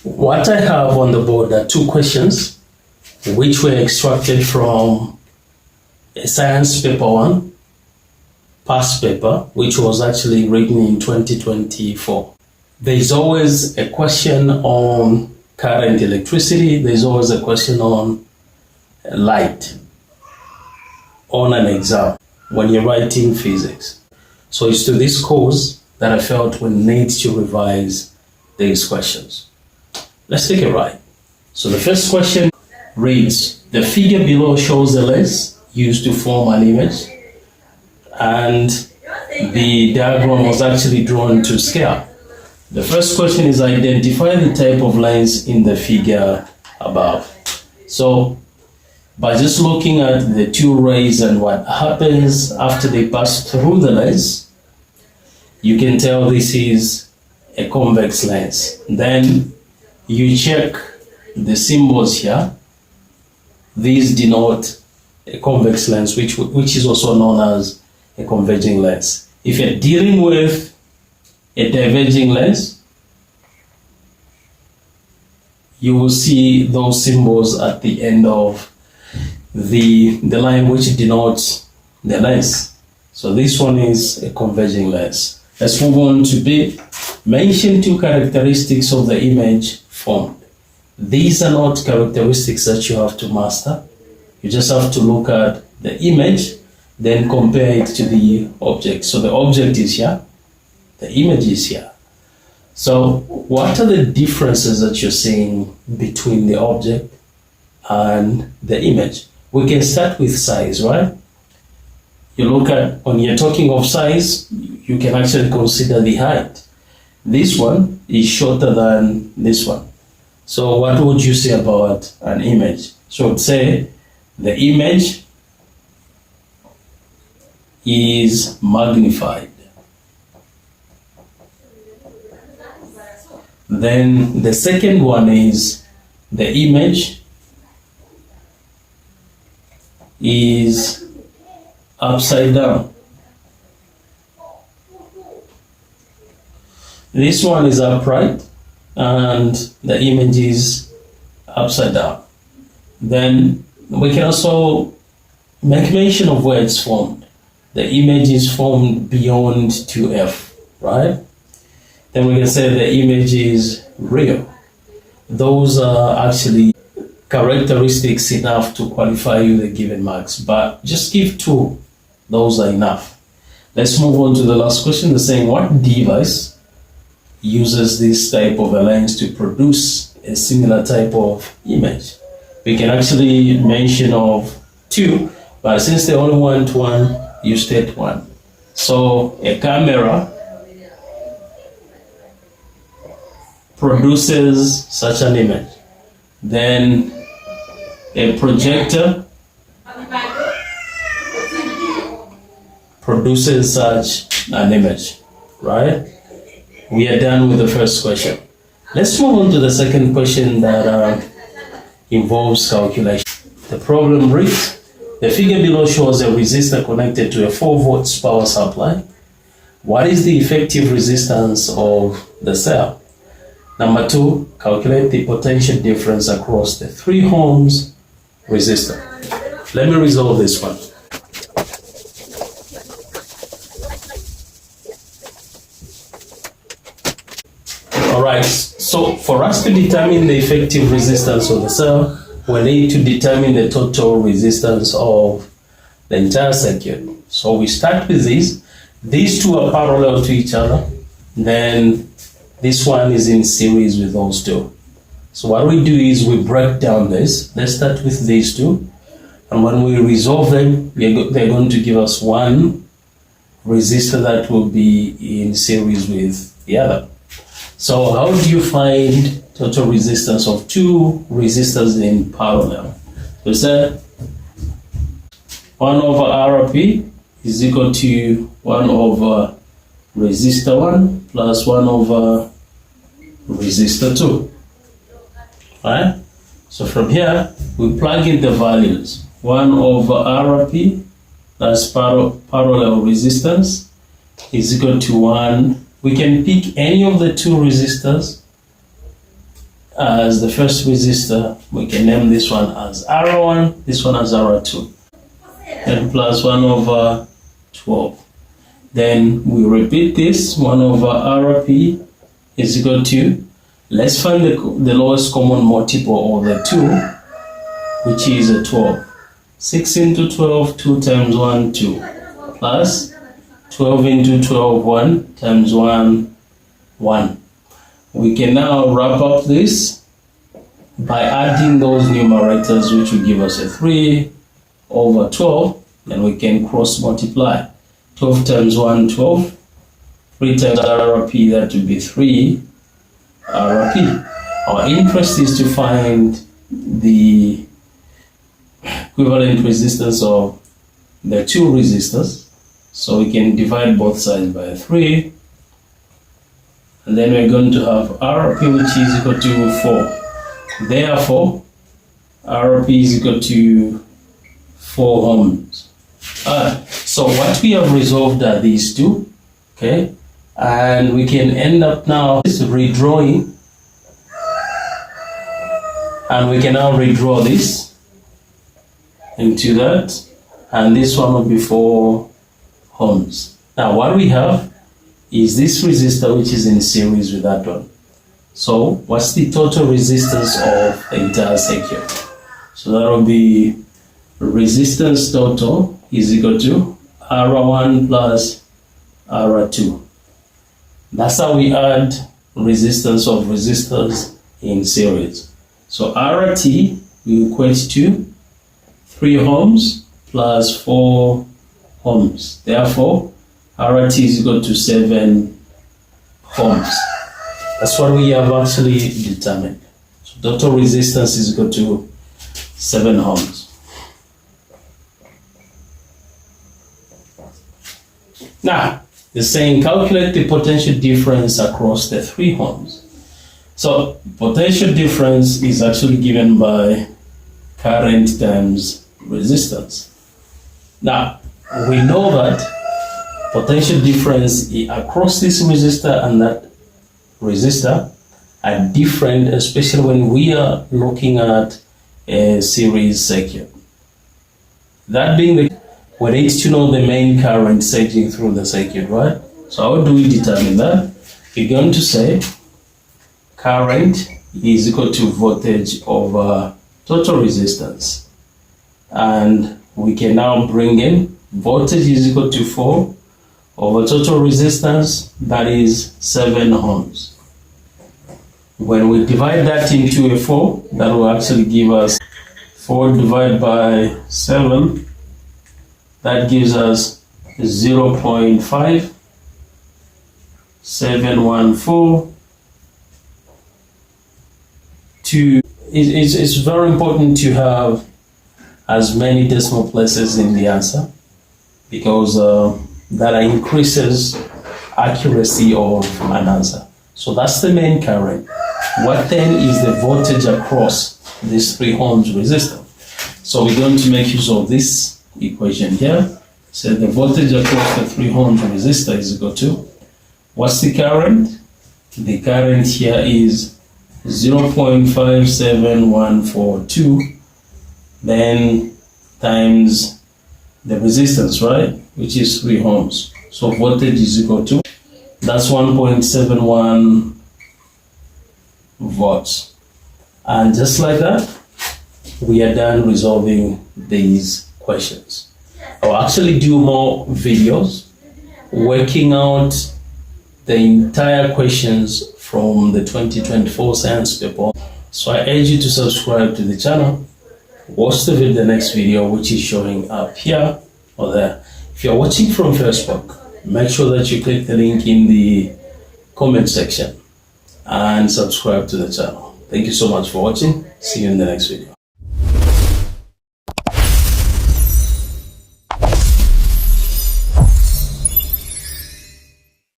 What I have on the board are two questions which were extracted from a science paper one, past paper, which was actually written in 2024. There's always a question on current electricity. There's always a question on light on an exam when you're writing physics. So it's to this course that I felt we need to revise these questions. Let's take a ride. So the first question reads, the figure below shows the lens used to form an image, and the diagram was actually drawn to scale. The first question is identify the type of lens in the figure above. So by just looking at the two rays and what happens after they pass through the lens, you can tell this is a convex lens. Then you check the symbols here. These denote a convex lens, which is also known as a converging lens. If you're dealing with a diverging lens, you will see those symbols at the end of the line which denotes the lens. So this one is a converging lens. Let's move on to B. Mention two characteristics of the image formed. These are not characteristics that you have to master. You just have to look at the image, then compare it to the object. So the object is here, the image is here. So what are the differences that you're seeing between the object and the image? We can start with size, right? You look at, when you're talking of size, you can actually consider the height. This one is shorter than this one. So what would you say about an image? So I'd say the image is magnified. Then the second one is the image is upside down. This one is upright and the image is upside down. Then we can also make mention of where it's formed. The image is formed beyond 2F, right? Then we can say the image is real. Those are actually characteristics enough to qualify you the given marks, but just give two. Those are enough. Let's move on to the last question. They're saying what device uses this type of a lens to produce a similar type of image? We can actually mention of two, but since they only want one, you state one. So a camera produces such an image. Then a projector produces such an image, right? We are done with the first question. Let's move on to the second question that involves calculation. The problem reads, the figure below shows a resistor connected to a 4 volts power supply. What is the effective resistance of the cell? Number 2, calculate the potential difference across the 3 ohms resistor. Let me resolve this one. Alright, so for us to determine the effective resistance of the cell, we need to determine the total resistance of the entire circuit. So we start with this. These two are parallel to each other. Then this one is in series with those two. So what we do is we break down this. Let's start with these two. And when we resolve them, they're going to give us one resistor that will be in series with the other. So how do you find total resistance of two resistors in parallel? We said 1 over Rp is equal to 1 over resistor 1 plus 1 over resistor 2. Right? So from here, we plug in the values. 1 over Rp, that's parallel resistance, is equal to 1. We can pick any of the two resistors as the first resistor, we can name this one as R1, this one as R2, and plus 1 over 12. Then we repeat this, 1 over Rp is equal to, let's find the lowest common multiple of the 2, which is a 12. 6 into 12, 2 times 1, 2, plus 12 into 12, 1 times 1, 1. We can now wrap up this by adding those numerators, which will give us a 3 over 12. Then we can cross multiply. 12 times 1, 12. 3 times Rp, that will be 3 Rp. Our interest is to find the equivalent resistance of the 2 resistors. So we can divide both sides by 3. And then we're going to have Rp, which is equal to 4. Therefore, Rp is equal to 4 ohms. So what we have resolved are these two, okay? And we can end up now redrawing. And we can now redraw this into that. And this one will be 4 ohms. Now what we have is this resistor, which is in series with that one. So what's the total resistance of the entire circuit? So that will be resistance total is equal to R1 plus R2. That's how we add resistance of resistors in series. So RT will equate to 3 ohms plus 4 ohms. Therefore, RT is equal to 7 ohms. That's what we have actually determined. So total resistance is equal to 7 ohms. Now, it's saying calculate the potential difference across the 3 ohms. So potential difference is actually given by current times resistance. Now, we know that potential difference across this resistor and that resistor are different, especially when we are looking at a series circuit. That being the case, we need to know the main current surging through the circuit, right? So how do we determine that? We're going to say current is equal to voltage over total resistance. And we can now bring in voltage is equal to 4 over total resistance, that is 7 ohms. When we divide that into a 4, that will actually give us 4 divided by 7. That gives us 0.5714. It's very important to have as many decimal places in the answer, because that increases accuracy of an answer. So that's the main current. What then is the voltage across this 3 ohms resistor? So we're going to make use of this equation here. So the voltage across the 3 ohms resistor is equal to, what's the current? The current here is 0.57142, then times the resistance, right? Which is 3 ohms. So voltage is equal to, that's 1.71 volts. And just like that, we are done resolving these questions. I'll actually do more videos working out the entire questions from the 2024 science paper. So I urge you to subscribe to the channel. Watch the next video, which is showing up here or there. If you're watching from Facebook, make sure that you click the link in the comment section and subscribe to the channel. Thank you so much for watching. See you in the next video.